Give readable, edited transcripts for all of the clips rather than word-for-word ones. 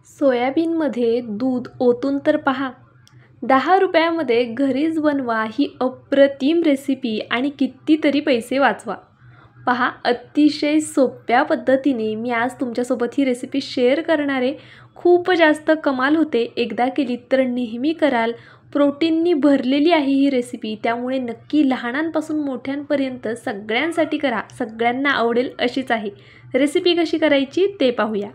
सोयाबीनमध्ये दूध ओतून तर पहा. 10 रुपयामध्ये घरीच बनवा ही अप्रतिम रेसिपी आणि कितीतरी पैसे वाचवा. पहा, अतिशय सोप्या पद्धतीने मी आज तुमच्यासोबत ही रेसिपी शेअर करणार आहे. खूप जास्त कमाल होते. एकदा केली तर नेहमी कराल. प्रोटीननी भरलेली आहे ही रेसिपी, त्यामुळे नक्की लहानांपासून मोठ्यांपर्यंत सगळ्यांसाठी करा. सगळ्यांना आवडेल अशीच आहे. रेसिपी कशी करायची ते पाहूया.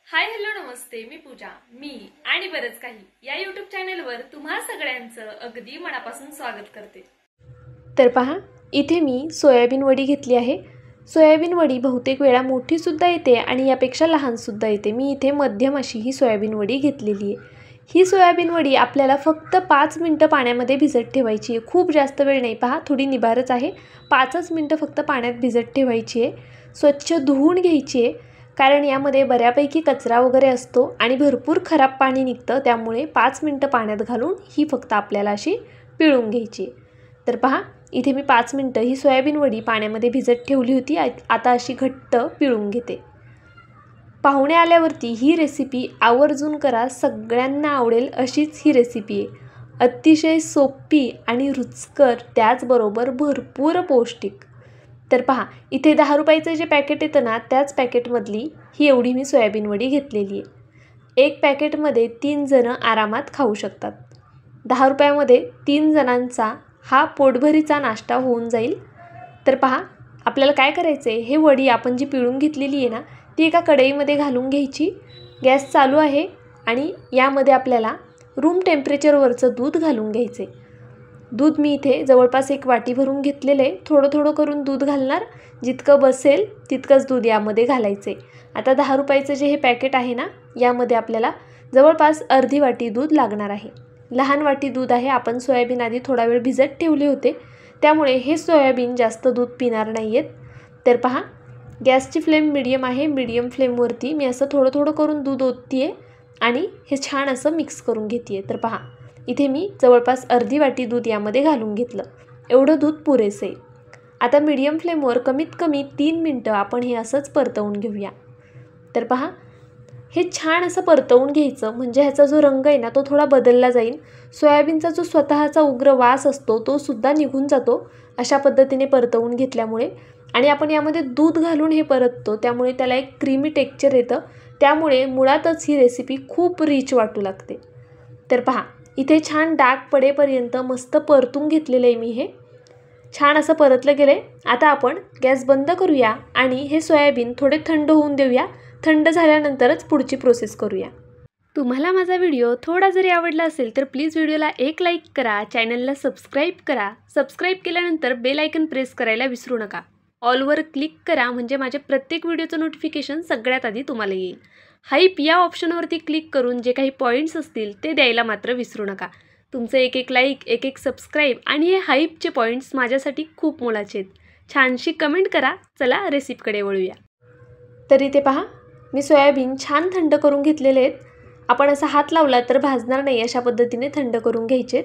हाय, हॅलो, नमस्ते. मी पूजा. मी आणि बरंच काही या यूट्यूब चॅनलवर तुम्हा सगळ्यांचं अगदी मनापासून स्वागत करते. तर पहा, इथे मी सोयाबीन वडी घेतली आहे. सोयाबीन वडी बहुतेक वेळा मोठीसुद्धा येते आणि यापेक्षा लहानसुद्धा येते. मी इथे मध्यम अशी ही सोयाबीन वडी घेतलेली आहे. ही सोयाबीन वडी आपल्याला फक्त 5 मिनटं पाण्यामध्ये भिजत ठेवायची आहे. खूप जास्त वेळ नाही. पहा, थोडी निबारच आहे. 5च मिनटं फक्त पाण्यात भिजत ठेवायची आहे. स्वच्छ धुवून घ्यायची आहे, कारण यामध्ये बऱ्यापैकी कचरा वगैरे असतो आणि भरपूर खराब पाणी निघतं. त्यामुळे 5 मिनटं पाण्यात घालून ही फक्त आपल्याला अशी पिळून घ्यायची आहे. तर पहा, इथे मी 5 मिनटं ही सोयाबीन वडी पाण्यामध्ये भिजत ठेवली होती. आता अशी घट्ट पिळून घेते. पाहुणे आल्यावरती ही रेसिपी आवर्जून करा. सगळ्यांना आवडेल अशीच ही रेसिपी आहे. अतिशय सोपी आणि रुचकर, त्याचबरोबर भरपूर पौष्टिक. तर पहा, इथे 10 रुपयाचं जे पॅकेट येतं ना, त्याच पॅकेटमधली ही एवढी मी सोयाबीन वडी घेतलेली आहे. एक पॅकेटमध्ये 3 जणं आरामात खाऊ शकतात. 10 रुपयामध्ये 3 जणांचा हा पोटभरीचा नाश्ता होऊन जाईल. तर पहा, आपल्याला काय करायचं आहे, हे वडी आपण जी पिळून घेतलेली आहे ना, ती एका कढईमध्ये घालून घ्यायची. गॅस चालू आहे आणि यामध्ये आपल्याला रूम टेम्परेचरवरचं दूध घालून घ्यायचं आहे. दूध मी इथे जवळपास 1 वाटी भरून घेतलेलं आहे. थोडं थोडं करून दूध घालणार. जितकं बसेल तितकंच दूध यामध्ये घालायचं आहे. आता 10 रुपयाचं जे हे पॅकेट आहे ना, यामध्ये आपल्याला जवळपास अर्धी वाटी दूध लागणार आहे. लहान वाटी दूध आहे. आपण सोयाबीन आधी थोडा वेळ भिजत ठेवले होते, त्यामुळे हे सोयाबीन जास्त दूध पिणार नाही आहेत. तर पहा, गॅसची फ्लेम मीडियम आहे. मीडियम फ्लेमवरती मी असं थोडं थोडं करून दूध ओतते आहे आणि हे छान असं मिक्स करून घेते आहे. तर पहा, इथे मी जवळपास अर्धी वाटी दूध यामध्ये घालून घेतलं. एवढं दूध पुरेसं आहे. आता मीडियम फ्लेमवर कमीत कमी 3 मिनटं आपण हे असंच परतवून घेऊया. तर पहा, हे छान असं परतवून घ्यायचं, म्हणजे ह्याचा जो रंग आहे ना, तो थोडा बदलला जाईल. सोयाबीनचा जो स्वतःचा उग्र वास असतो तो सुद्धा निघून जातो अशा पद्धतीने परतवून घेतल्यामुळे. आणि आपण यामध्ये दूध घालून हे परततो, त्यामुळे त्याला एक क्रीमी टेक्स्चर येतं. त्यामुळे मुळातच ही रेसिपी खूप रिच वाटू लागते. तर पहा, इथे छान डाग पडेपर्यंत मस्त परतून घेतलेलं आहे मी. हे छान असं परतलं गेलं आहे. आता आपण गॅस बंद करूया आणि हे सोयाबीन थोडे थंड होऊन देऊया. थंड झाल्यानंतरच पुढची प्रोसेस करूया. तुम्हाला माझा व्हिडिओ थोडा जरी आवडला असेल तर प्लीज व्हिडिओला एक लाईक करा. चॅनलला सबस्क्राईब करा. सबस्क्राईब केल्यानंतर बेल आयकन प्रेस करायला विसरू नका. ऑलवर क्लिक करा, म्हणजे माझ्या प्रत्येक व्हिडिओचं नोटिफिकेशन सगळ्यात आधी तुम्हाला येईल. हाईप या ऑप्शनवरती क्लिक करून जे काही पॉईंट्स असतील ते द्यायला मात्र विसरू नका. तुमचं एक लाईक, एक सबस्क्राईब आणि हे हाईपचे पॉईंट्स माझ्यासाठी खूप मोलाचे आहेत. छानशी कमेंट करा. चला रेसिपीकडे वळूया. तर इथे पहा, मी सोयाबीन छान थंड करून घेतलेले आहेत. आपण असा हात लावला तर भाजणार नाही अशा पद्धतीने थंड करून घ्यायचे.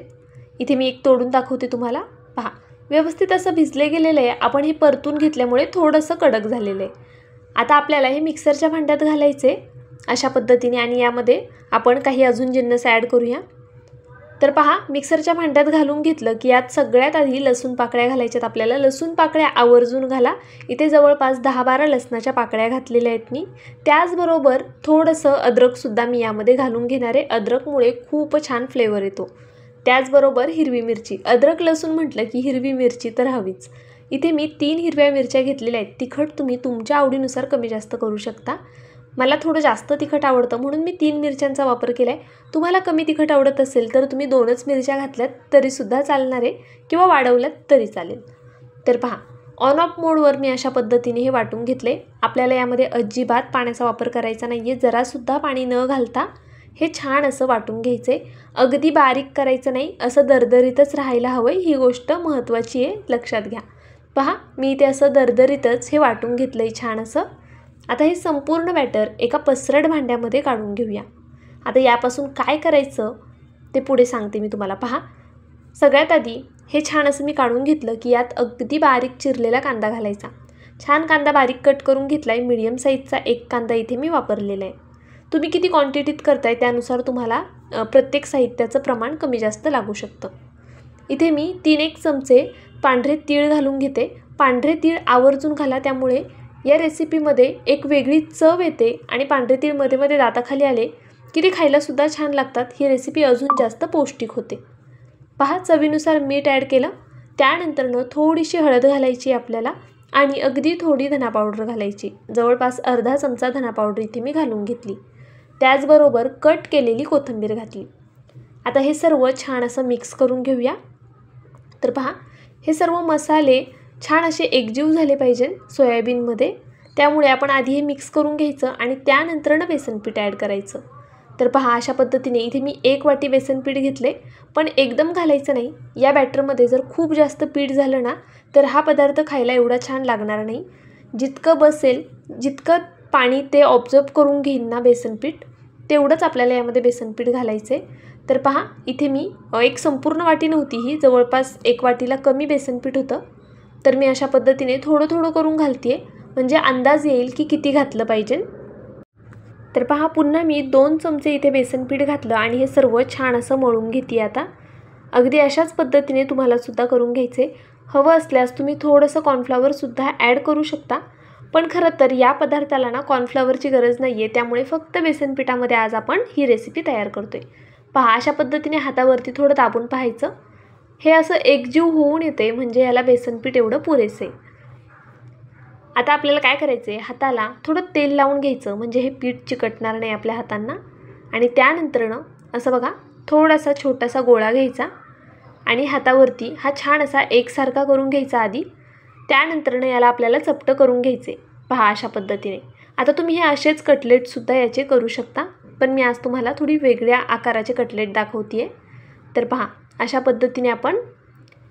इथे मी एक तोडून दाखवते तुम्हाला. पहा, व्यवस्थित असं भिजले गेलेलं आहे. आपण हे परतून घेतल्यामुळे थोडंसं कडक झालेलं आहे. आता आपल्याला हे मिक्सरच्या भांड्यात घालायचे अशा पद्धतीने आणि यामध्ये आपण काही अजून जिन्नस ॲड करूया. तर पहा, मिक्सरच्या भांड्यात घालून घेतलं की यात सगळ्यात आधी लसूण पाकळ्या घालायच्यात आपल्याला. लसूण पाकळ्या आवर्जून घाला. इथे जवळपास 10-12 लसणाच्या पाकळ्या घातलेल्या आहेत मी. त्याचबरोबर थोडंसं अद्रकसुद्धा मी यामध्ये घालून घेणार आहे. अद्रकमुळे खूप छान फ्लेवर येतो. त्याचबरोबर हिरवी मिरची. अद्रक लसूण म्हटलं की हिरवी मिरची तर हवीच. इथे मी 3 हिरव्या मिरच्या घेतलेल्या आहेत. तिखट तुम्ही तुमच्या आवडीनुसार कमी जास्त करू शकता. मला थोडं जास्त तिखट आवडतं म्हणून मी 3 मिरच्यांचा वापर केला आहे. तुम्हाला कमी तिखट आवडत असेल तर तुम्ही 2च मिरच्या घातल्यात तरीसुद्धा चालणार आहे, किंवा वाढवल्यात तरी चालेल. तर पहा, ऑन ऑफ मोडवर मी अशा पद्धतीने हे वाटून घेतले. आपल्याला यामध्ये अजिबात पाण्याचा वापर करायचा नाही आहे. जरासुद्धा पाणी न घालता हे छान असं वाटून घ्यायचं आहे. अगदी बारीक करायचं नाही, असं दरदरीतच राहायला हवं आहे. ही गोष्ट महत्त्वाची आहे, लक्षात घ्या. पहा, मी इथे असं दरदरीतच हे वाटून घेतलं आहे छान असं. आता हे संपूर्ण बॅटर एका पसरट भांड्यामध्ये काढून घेऊया. आता यापासून काय करायचं ते पुढे सांगते मी तुम्हाला. पहा, सगळ्यात आधी हे छान असं मी काढून घेतलं की यात अगदी बारीक चिरलेला कांदा घालायचा. छान कांदा बारीक कट करून घेतला आहे. मीडियम साईजचा एक कांदा इथे मी वापरलेला आहे. तुम्ही किती क्वांटिटीत करताय त्यानुसार तुम्हाला प्रत्येक साहित्याचं प्रमाण कमी जास्त लागू शकतं. इथे मी 3-1 चमचे पांढरे तीळ घालून घेते. पांढरे तीळ आवर्जून घाला, त्यामुळे या रेसिपीमध्ये एक वेगळी चव येते आणि पांढरे तीळ मध्ये मध्ये दाताखाली आले की ते खायलासुद्धा छान लागतात. ही रेसिपी अजून जास्त पौष्टिक होते. पहा, चवीनुसार मीठ ॲड केलं. त्यानंतरनं थोडीशी हळद घालायची आपल्याला आणि अगदी थोडी धना पावडर घालायची. जवळपास अर्धा चमचा धना पावडर इथे मी घालून घेतली. त्याचबरोबर कट केलेली कोथिंबीर घातली. आता हे सर्व छान असं मिक्स करून घेऊया. तर पहा, हे सर्व मसाले छान असे एकजीव झाले पाहिजे सोयाबीनमध्ये. त्यामुळे आपण आधी हे मिक्स करून घ्यायचं आणि त्यानंतरनं बेसन पीठ ॲड करायचं. तर पहा, अशा पद्धतीने इथे मी 1 वाटी बेसन पीठ घेतले, पण एकदम घालायचं नाही. या बॅटरमध्ये जर खूप जास्त पीठ झालं ना तर हा पदार्थ खायला एवढा छान लागणार नाही. जितकं बसेल, जितकं पाणी ते ऑब्झर्व करून घेईन ना बेसन पीठ, तेवढंच आपल्याला यामध्ये बेसन पीठ घालायचं आहे. तर पहा, इथे मी एक संपूर्ण वाटी नव्हती ही, जवळपास 1 वाटीला कमी बेसन पीठ होतं. तर मी अशा पद्धतीने थोडं थोडं करून घालते आहे, म्हणजे अंदाज येईल की किती घातलं पाहिजे. तर पहा, पुन्हा मी 2 चमचे इथे बेसन पीठ घातलं आणि हे सर्व छान असं मळून घेते. आता अगदी अशाच पद्धतीने तुम्हालासुद्धा करून घ्यायचे. हवं असल्यास तुम्ही थोडंसं कॉर्नफ्लॉवरसुद्धा ॲड करू शकता, पण खरं तर या पदार्थाला ना कॉर्नफ्लॉवरची गरज नाही आहे. त्यामुळे फक्त बेसन पिठामध्ये आज आपण ही रेसिपी तयार करतो आहे. पहा, अशा पद्धतीने हातावरती थोडं दाबून पाहायचं. हे असं एकजीव होऊन येते, म्हणजे याला बेसन पीठ एवढं पुरेसे. आता आपल्याला काय करायचं आहे, हाताला थोडं तेल लावून घ्यायचं, म्हणजे हे पीठ चिकटणार नाही आपल्या हातांना. आणि त्यानंतरनं असं बघा, थोडासा छोटासा गोळा घ्यायचा आणि हातावरती हा छान असा एकसारखा करून घ्यायचा आधी. त्यानंतरनं याला आपल्याला चपटं करून घ्यायचे. पहा, अशा पद्धतीने. आता तुम्ही हे असेच कटलेटसुद्धा याचे करू शकता, पण मी आज तुम्हाला थोडी वेगळ्या आकाराचे कटलेट दाखवते आहे. तर पहा, अशा पद्धतीने आपण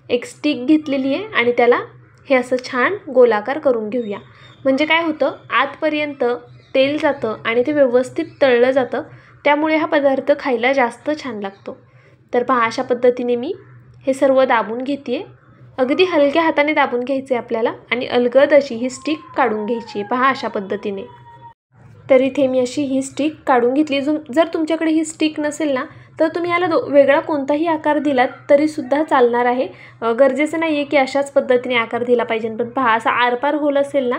एक स्टिक घेतलेली आहे आणि त्याला हे असं छान गोलाकार करून घेऊया. म्हणजे काय होतं, आतपर्यंत तेल जातं आणि ते व्यवस्थित तळलं जातं. त्यामुळे हा पदार्थ खायला जास्त छान लागतो. तर पहा, अशा पद्धतीने मी हे सर्व दाबून घेते आहे. अगदी हलक्या हाताने दाबून घ्यायचे आपल्याला आणि अलगद अशी ही स्टिक काढून घ्यायची आहे. पहा, अशा पद्धतीने. तर इथे मी अशी ही स्टिक काढून घेतली. जर तुमच्याकडे ही स्टिक नसेल ना तर तुम्ही याला वेगळा कोणताही आकार दिलात तरीसुद्धा चालणार आहे. गरजेचं नाही आहे की अशाच पद्धतीने आकार दिला पाहिजे. पण पहा, असा आरपार होल असेल ना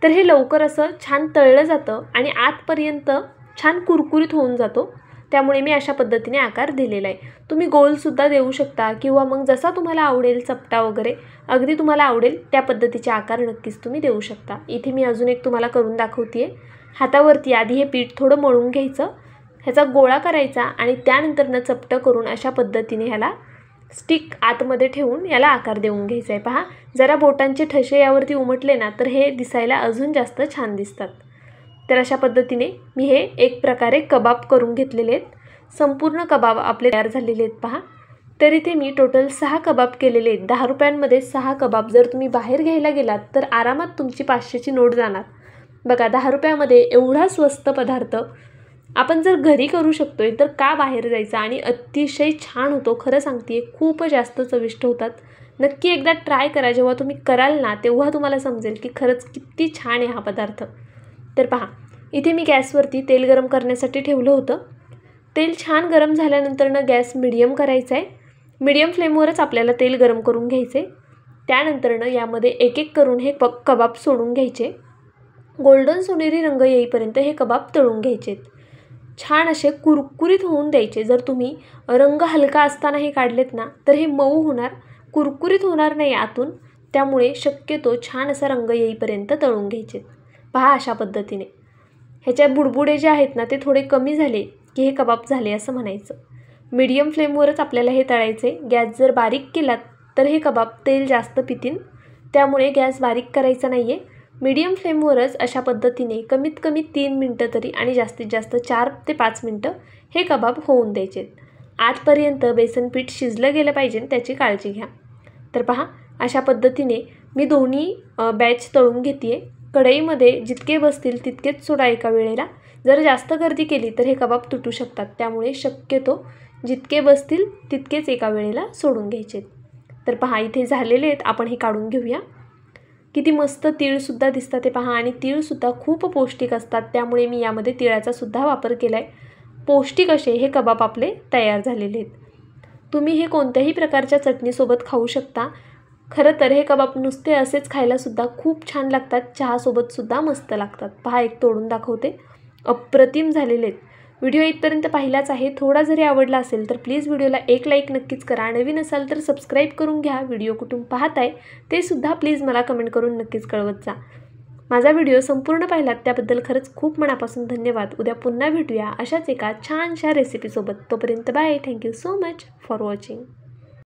तर हे लवकर असं छान तळलं जातं आणि आतपर्यंत छान कुरकुरीत होऊन जातो. त्यामुळे मी अशा पद्धतीने आकार दिलेला आहे. तुम्ही गोलसुद्धा देऊ शकता किंवा मग जसा तुम्हाला आवडेल, चपटा वगैरे अगदी तुम्हाला आवडेल त्या पद्धतीचे आकार नक्कीच तुम्ही देऊ शकता. इथे मी अजून एक तुम्हाला करून दाखवते आहे. हातावरती आधी हे पीठ थोडं मळून घ्यायचं, ह्याचा गोळा करायचा आणि त्यानंतरनं चपटं करून अशा पद्धतीने ह्याला स्टिक आतमध्ये ठेवून याला आकार देऊन घ्यायचा आहे. पहा, जरा बोटांचे ठसे यावरती उमटले ना तर हे दिसायला अजून जास्त छान दिसतात. तर अशा पद्धतीने मी हे एक प्रकारे कबाब करून घेतलेले आहेत. संपूर्ण कबाब आपले तयार झालेले आहेत. पहा, तर इथे मी टोटल 6 कबाब केलेले आहेत. 10 रुपयांमध्ये 6 कबाब. जर तुम्ही बाहेर घ्यायला गेलात तर आरामात तुमची 500ची नोट जाणार. बघा, 10 रुपयामध्ये एवढा स्वस्त पदार्थ आपण जर घरी करू शकतोय तर का बाहेर जायचं. आणि अतिशय छान होतो, खरं सांगते, खूप जास्त चविष्ट होतात. नक्की एकदा ट्राय करा. जेव्हा तुम्ही कराल ना तेव्हा तुम्हाला समजेल की खरंच किती छान आहे हा पदार्थ. तर पहा, इथे मी गॅसवरती तेल गरम करण्यासाठी ठेवलं होतं. तेल छान गरम झाल्यानंतरनं गॅस मिडियम करायचा आहे. मिडियम फ्लेमवरच आपल्याला तेल गरम करून घ्यायचे. त्यानंतरनं यामध्ये एक एक करून हे कबाब सोडून घ्यायचे. गोल्डन सोनेरी रंग येईपर्यंत हे कबाब तळून घ्यायचे. छान असे कुरकुरीत होऊन द्यायचे. जर तुम्ही रंग हलका असताना हे काढलेत ना तर हे मऊ होणार, कुरकुरीत होणार नाही आतून. त्यामुळे शक्यतो छान असा रंग येईपर्यंत तळून घ्यायचे. पहा, अशा पद्धतीने. ह्याच्या बुडबुडे जे आहेत ना ते थोडे कमी झाले की हे कबाब झाले असं म्हणायचं. मीडियम फ्लेमवरच आपल्याला हे तळायचे. गॅस जर बारीक केलात तर हे कबाब तेल जास्त पितील. त्यामुळे गॅस बारीक करायचा नाही आहे. मीडियम फ्लेमवरच अशा पद्धतीने कमीत कमी 3 मिनटं तरी आणि जास्तीत जास्त 4 ते 5 मिनटं हे कबाब होऊन द्यायचे. आजपर्यंत बेसन पीठ शिजलं गेलं पाहिजे, त्याची काळजी घ्या. तर पहा, अशा पद्धतीने मी दोन्ही बॅच तळून घेते. कढईमध्ये जितके बसतील तितकेच सोडा एका वेळेला. जर जास्त गर्दी केली तर हे कबाब तुटू शकतात. त्यामुळे शक्यतो जितके बसतील तितकेच एका वेळेला सोडून घ्यायचे. तर पहा, इथे झालेले आहेत. आपण हे काढून घेऊया. किती मस्त तीळसुद्धा दिसतात ते पहा. आणि तीळसुद्धा खूप पौष्टिक असतात, त्यामुळे मी यामध्ये तिळाचासुद्धा वापर केला आहे. पौष्टिक असे हे कबाब आपले तयार झालेले आहेत. तुम्ही हे कोणत्याही प्रकारच्या चटणीसोबत खाऊ शकता. खरं तर हे कबाब नुसते असेच खायलासुद्धा खूप छान लागतात, चहासोबतसुद्धा मस्त लागतात. पहा, एक तोडून दाखवते. अप्रतिम झालेले आहेत. व्हिडिओ इथपर्यंत पाहिलाच आहे. थोडा जरी आवडला असेल तर प्लीज व्हिडिओला एक लाईक नक्कीच करा. नवीन असाल तर सबस्क्राईब करून घ्या. व्हिडिओ कुठून पाहताय ते सुद्धा प्लीज मला कमेंट करून नक्कीच कळवत जा. माझा व्हिडिओ संपूर्ण पाहिलात त्याबद्दल खरंच खूप मनापासून धन्यवाद. उद्या पुन्हा भेटूया अशाच एका छानशा रेसिपीसोबत. तोपर्यंत bye. Thank you so much for watching.